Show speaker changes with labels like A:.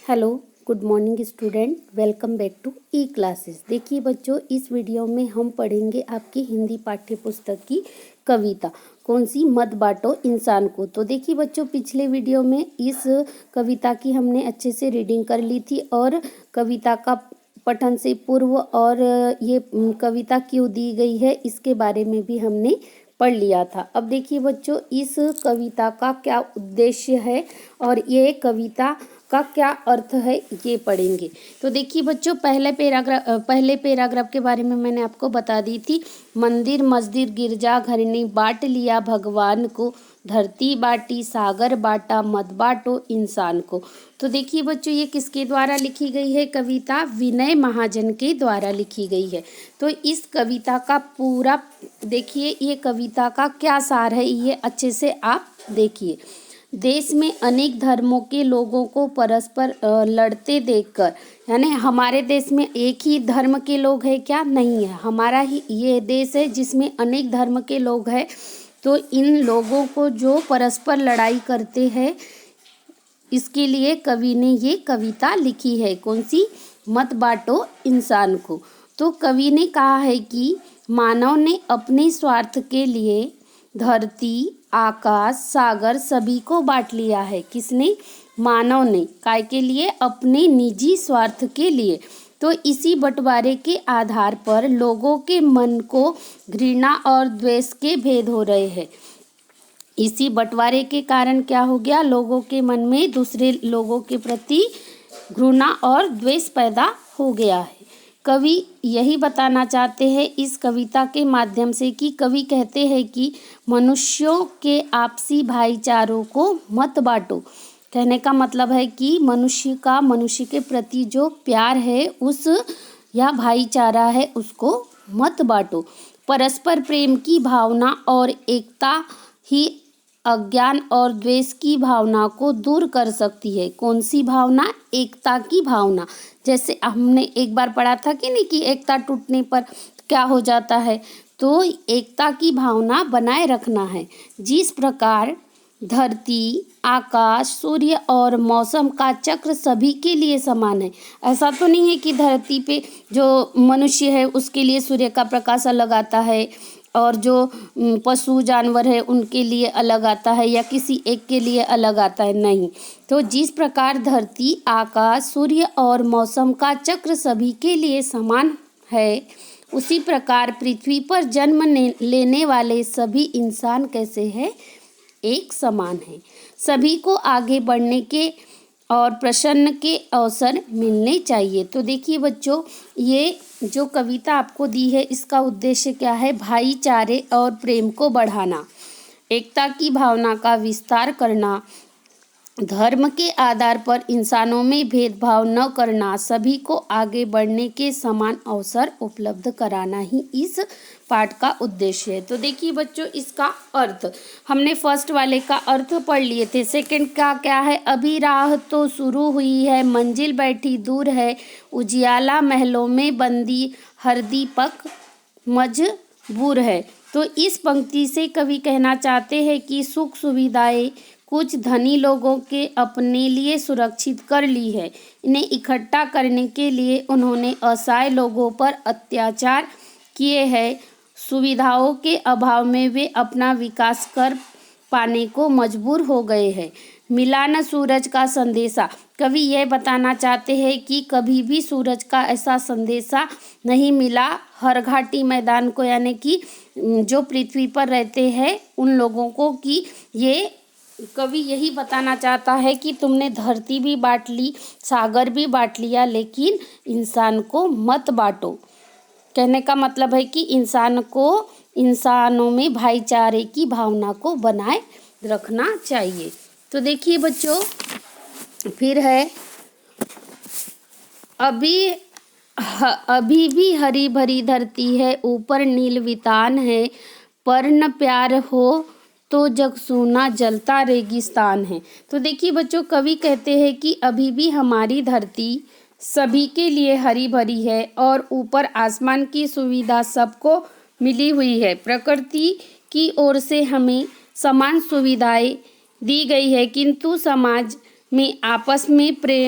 A: Hello, good morning student, welcome back to e classes. देखिए बच्चों, इस वीडियो में हम पढ़ेंगे आपकी हिंदी पाठ्य पुस्तक की कविता कौन सी, मत बांटो इंसान को। तो देखिए बच्चों, पिछले वीडियो में इस कविता की हमने अच्छे से रीडिंग कर ली थी और कविता का पठन से पूर्व और ये कविता क्यों दी गई है इसके बारे में भी हमने पढ़ लिया था। अब देखिए बच्चों, इस कविता का क्या उद्देश्य है और ये कविता का क्या अर्थ है ये पढ़ेंगे। तो देखिए बच्चों, पहले पैराग्राफ के बारे में मैंने आपको बता दी थी। मंदिर मस्जिद गिरजा घर ने बांट लिया भगवान को, धरती बांटी सागर बांटा मत बांटो इंसान को। तो देखिए बच्चों, ये किसके द्वारा लिखी गई है कविता? विनय महाजन के द्वारा लिखी गई है। तो इस कविता का पूरा देखिए, ये कविता का क्या सार है ये अच्छे से आप देखिए। देश में अनेक धर्मों के लोगों को परस्पर लड़ते देखकर, यानी हमारे देश में एक ही धर्म के लोग हैं क्या? नहीं है, हमारा ही ये देश है जिसमें अनेक धर्म के लोग हैं। तो इन लोगों को जो परस्पर लड़ाई करते हैं, इसके लिए कवि ने ये कविता लिखी है। कौन सी? मत बांटो इंसान को। तो कवि ने कहा है कि मानव ने अपने स्वार्थ के लिए धरती आकाश सागर सभी को बांट लिया है। किसने? मानव ने। काय के लिए? अपने निजी स्वार्थ के लिए। तो इसी बंटवारे के आधार पर लोगों के मन को घृणा और द्वेष के भेद हो रहे हैं। इसी बंटवारे के कारण क्या हो गया? लोगों के मन में दूसरे लोगों के प्रति घृणा और द्वेष पैदा हो गया है। कवि यही बताना चाहते हैं इस कविता के माध्यम से कि कवि कहते हैं कि मनुष्यों के आपसी भाईचारों को मत बांटो। कहने का मतलब है कि मनुष्य के प्रति जो प्यार है उस या भाईचारा है उसको मत बांटो। परस्पर प्रेम की भावना और एकता ही अज्ञान और द्वेष की भावना को दूर कर सकती है। कौन सी भावना? एकता की भावना। जैसे हमने एक बार पढ़ा था कि नहीं कि एकता टूटने पर क्या हो जाता है, तो एकता की भावना बनाए रखना है। जिस प्रकार धरती आकाश सूर्य और मौसम का चक्र सभी के लिए समान है। ऐसा तो नहीं है कि धरती पे जो मनुष्य है उसके लिए सूर्य का प्रकाश अलग आता है और जो पशु जानवर है उनके लिए अलग आता है या किसी एक के लिए अलग आता है, नहीं। तो जिस प्रकार धरती आकाश सूर्य और मौसम का चक्र सभी के लिए समान है, उसी प्रकार पृथ्वी पर जन्म लेने वाले सभी इंसान कैसे हैं? एक समान है। सभी को आगे बढ़ने के और प्रसन्न के अवसर मिलने चाहिए। तो देखिए बच्चों, ये जो कविता आपको दी है इसका उद्देश्य क्या है? भाईचारे और प्रेम को बढ़ाना, एकता की भावना का विस्तार करना, धर्म के आधार पर इंसानों में भेदभाव न करना, सभी को आगे बढ़ने के समान अवसर उपलब्ध कराना ही इस पाठ का उद्देश्य है। तो देखिए बच्चों, इसका अर्थ हमने फर्स्ट वाले का अर्थ पढ़ लिए थे। सेकंड का क्या है? अभी राह तो शुरू हुई है, मंजिल बैठी दूर है, उजियाला महलों में बंदी हर दीपक मजबूर है। तो इस पंक्ति से कवि कहना चाहते हैं कि सुख सुविधाएं कुछ धनी लोगों के अपने लिए सुरक्षित कर ली है। इन्हें इकट्ठा करने के लिए उन्होंने असहाय लोगों पर अत्याचार किए हैं। सुविधाओं के अभाव में वे अपना विकास कर पाने को मजबूर हो गए हैं। मिला न सूरज का संदेशा। कवि यह बताना चाहते हैं कि कभी भी सूरज का ऐसा संदेशा नहीं मिला हर घाटी मैदान को, यानी कि जो पृथ्वी पर रहते हैं उन लोगों को, कि ये कवि यही बताना चाहता है कि तुमने धरती भी बांट ली सागर भी बांट लिया, लेकिन इंसान को मत बांटो। कहने का मतलब है कि इंसानों में भाईचारे की भावना को बनाए रखना चाहिए। तो देखिए बच्चों, फिर है अभी भी हरी भरी धरती है, ऊपर नील वितान है, पर न प्यार हो तो जग सूना जलता रेगिस्तान है। तो देखिए बच्चों, कवि कहते हैं कि अभी भी हमारी धरती सभी के लिए हरी भरी है और ऊपर आसमान की सुविधा सबको मिली हुई है। प्रकृति की ओर से हमें समान सुविधाएं दी गई है, किंतु समाज में आपस में प्रेम